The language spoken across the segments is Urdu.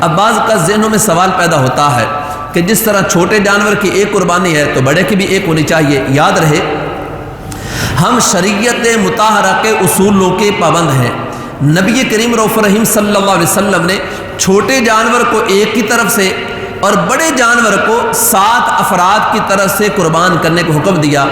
اب بعض کا ذہنوں میں سوال پیدا ہوتا ہے کہ جس طرح چھوٹے جانور کی ایک قربانی ہے تو بڑے کی بھی ایک ہونی چاہیے۔ یاد رہے ہم شریعت مطہرہ کے اصولوں کے پابند ہیں۔ نبی کریم رؤوف رحیم صلی اللہ علیہ وسلم نے چھوٹے جانور کو ایک کی طرف سے اور بڑے جانور کو 7 افراد کی طرف سے قربان کرنے کو حکم دیا۔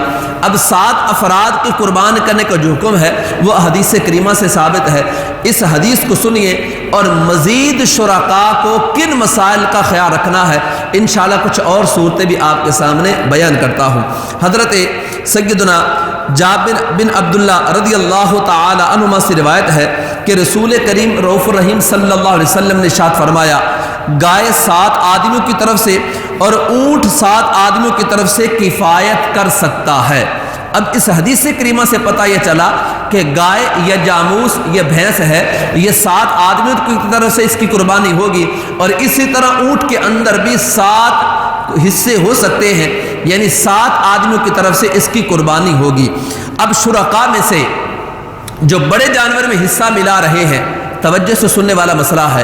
اب 7 افراد کی قربان کرنے کا جو حکم ہے وہ حدیث کریمہ سے ثابت ہے۔ اس حدیث کو سنیے اور مزید شرکاء کو کن مسائل کا خیال رکھنا ہے انشاءاللہ کچھ اور صورتیں بھی آپ کے سامنے بیان کرتا ہوں۔ حضرت سیدنا جابر بن عبداللہ رضی اللہ تعالی عنہما سے روایت ہے کہ رسول کریم رؤوف الرحیم صلی اللہ علیہ وسلم نے ارشاد فرمایا، گائے 7 آدمیوں کی طرف سے اور اونٹ 7 آدمیوں کی طرف سے کفایت کر سکتا ہے۔ اب اس حدیث کریمہ سے پتہ یہ چلا کہ گائے یا جاموس یا بھینس ہے، یہ 7 آدمیوں کی طرف سے اس کی قربانی ہوگی، اور اسی طرح اونٹ کے اندر بھی 7 حصے ہو سکتے ہیں، یعنی 7 آدمیوں کی طرف سے اس کی قربانی ہوگی۔ اب شرکاء میں سے جو بڑے جانور میں حصہ ملا رہے ہیں، توجہ سے سننے والا مسئلہ ہے،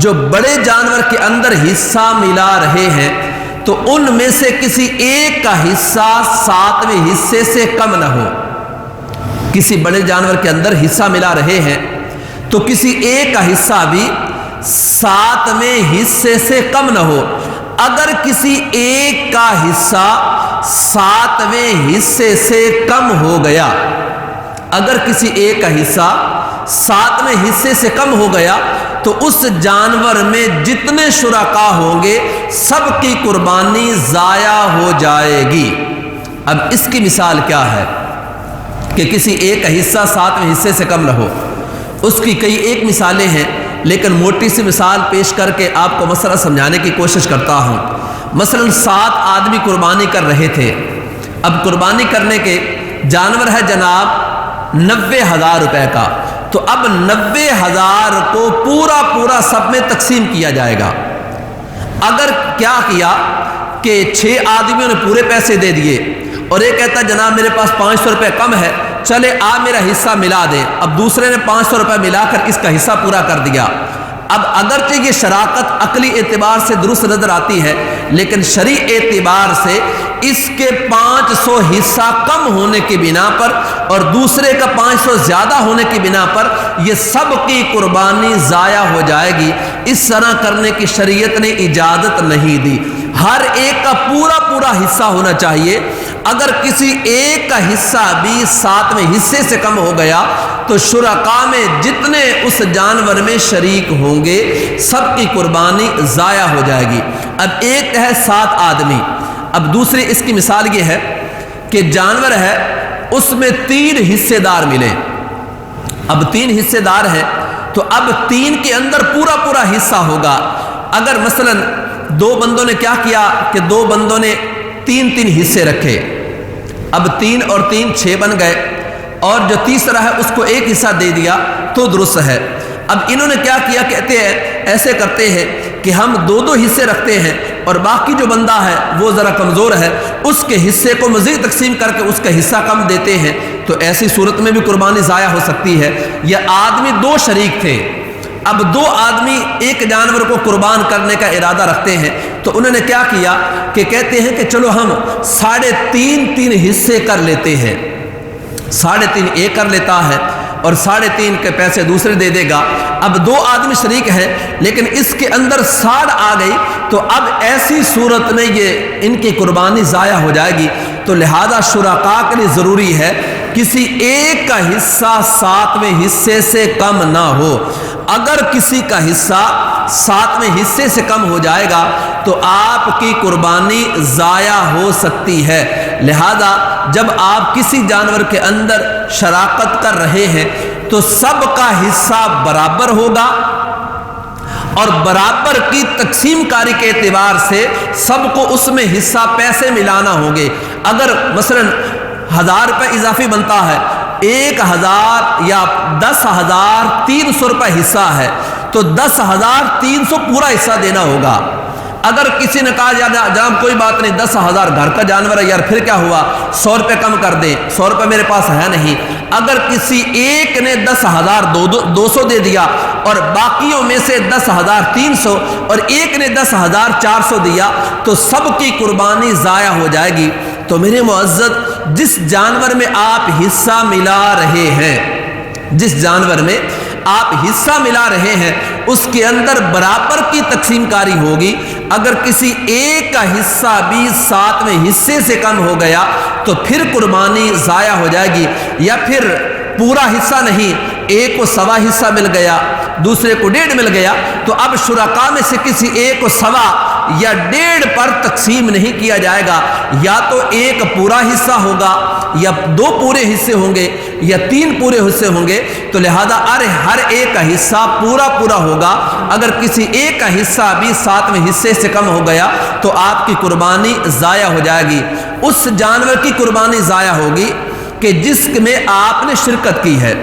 جو بڑے جانور کے اندر حصہ ملا رہے ہیں تو ان میں سے کسی ایک کا حصہ 7ویں حصے سے کم نہ ہو۔ کسی بڑے جانور کے اندر حصہ ملا رہے ہیں تو کسی ایک کا حصہ بھی 7ویں حصے سے کم نہ ہو۔ اگر کسی ایک کا حصہ 7ویں حصے سے کم ہو گیا، اگر کسی ایک کا حصہ 7ویں حصے سے کم ہو گیا تو اس جانور میں جتنے شرکاء ہوں گے سب کی قربانی ضائع ہو جائے گی۔ اب اس کی مثال کیا ہے کہ کسی ایک کا حصہ 7ویں حصے سے کم نہ ہو؟ اس کی کئی ایک مثالیں ہیں، لیکن موٹی سی مثال پیش کر کے آپ کو مسئلہ سمجھانے کی کوشش کرتا ہوں۔ مثلا 7 آدمی قربانی کر رہے تھے۔ اب قربانی کرنے کے جانور ہے جناب 90,000 روپے کا، تو اب 90,000 کو پورا سب میں تقسیم کیا جائے گا۔ اگر کیا کیا کہ 6 آدمیوں نے پورے پیسے دے دیے اور ایک کہتا جناب میرے پاس 500 روپے کم ہے، چلے آپ میرا حصہ ملا دیں، اب دوسرے نے 500 روپے ملا کر اس کا حصہ پورا کر دیا۔ اب اگرچہ یہ شراکت عقلی اعتبار سے درست نظر آتی ہے، لیکن شرعی اعتبار سے اس کے 500 حصہ کم ہونے کی بنا پر اور دوسرے کا 500 زیادہ ہونے کی بنا پر یہ سب کی قربانی ضائع ہو جائے گی۔ اس طرح کرنے کی شریعت نے اجازت نہیں دی۔ ہر ایک کا پورا حصہ ہونا چاہیے۔ اگر کسی ایک کا حصہ بھی 7ویں حصے سے کم ہو گیا تو شرکاء میں جتنے اس جانور میں شریک ہوں گے سب کی قربانی ضائع ہو جائے گی۔ اب ایک ہے 7 آدمی، اب دوسری اس کی مثال یہ ہے کہ جانور ہے اس میں 3 حصے دار ملے۔ اب 3 حصے دار ہیں تو اب 3 کے اندر پورا حصہ ہوگا۔ اگر مثلا 2 بندوں نے کیا کیا کہ 2 بندوں نے 3 حصے رکھے، اب 3 اور 3 6 بن گئے، اور جو تیسرا ہے اس کو 1 حصہ دے دیا تو درست ہے۔ اب انہوں نے کیا کیا، کہتے ہیں ایسے کرتے ہیں کہ ہم 2 حصے رکھتے ہیں اور باقی جو بندہ ہے وہ ذرا کمزور ہے اس کے حصے کو مزید تقسیم کر کے اس کا حصہ کم دیتے ہیں، تو ایسی صورت میں بھی قربانی ضائع ہو سکتی ہے۔ یا آدمی 2 شریک تھے، اب 2 آدمی ایک جانور کو قربان کرنے کا ارادہ رکھتے ہیں، تو انہوں نے کیا کیا کہ کہتے ہیں کہ چلو ہم 3.5 حصے کر لیتے ہیں، 3.5 ایک کر لیتا ہے اور 3.5 کے پیسے دوسرے دے دے گا۔ اب 2 آدمی شریک ہیں لیکن اس کے اندر 60 آ گئی، تو اب ایسی صورت میں یہ ان کی قربانی ضائع ہو جائے گی۔ تو لہذا شرکاء کے لیے ضروری ہے کسی ایک کا حصہ 7ویں حصے سے کم نہ ہو۔ اگر کسی کا حصہ 7ویں حصے سے کم ہو جائے گا تو آپ کی قربانی ضائع ہو سکتی ہے۔ لہذا جب آپ کسی جانور کے اندر شراکت کر رہے ہیں تو سب کا حصہ برابر ہوگا اور برابر کی تقسیم کاری کے اعتبار سے سب کو اس میں حصہ پیسے ملانا ہوں گے۔ اگر مثلا 1000 روپے اضافی بنتا ہے، 1000 یا 10,300 روپے حصہ ہے تو 10,300 پورا حصہ دینا ہوگا۔ اگر کسی نے کہا جناب کوئی بات نہیں 10,000 گھر کا جانور ہے یار پھر کیا ہوا 100 روپے کم کر دیں 100 روپے میرے پاس ہے نہیں، اگر کسی ایک نے 10,200 دے دیا اور باقیوں میں سے 10,300 اور ایک نے 10,400 دیا تو سب کی قربانی ضائع ہو جائے گی۔ تو میرے معزز جس جانور میں آپ حصہ ملا رہے ہیں، جس جانور میں آپ حصہ ملا رہے ہیں اس کے اندر برابر کی تقسیم کاری ہوگی۔ اگر کسی ایک کا حصہ بھی 7ویں حصے سے کم ہو گیا تو پھر قربانی ضائع ہو جائے گی، یا پھر پورا حصہ نہیں، ایک کو 1.25 حصہ مل گیا دوسرے کو 1.5 مل گیا تو اب شرکاء میں سے کسی ایک کو 1.25 یا 1.5 پر تقسیم نہیں کیا جائے گا، یا تو ایک پورا حصہ ہوگا یا 2 پورے حصے ہوں گے یا 3 پورے حصے ہوں گے، تو لہذا ہر ایک کا حصہ پورا ہوگا۔ اگر کسی ایک کا حصہ بھی 7ویں حصے سے کم ہو گیا تو آپ کی قربانی ضائع ہو جائے گی۔ اس جانور کی قربانی ضائع ہوگی کہ جس میں آپ نے شرکت کی ہے۔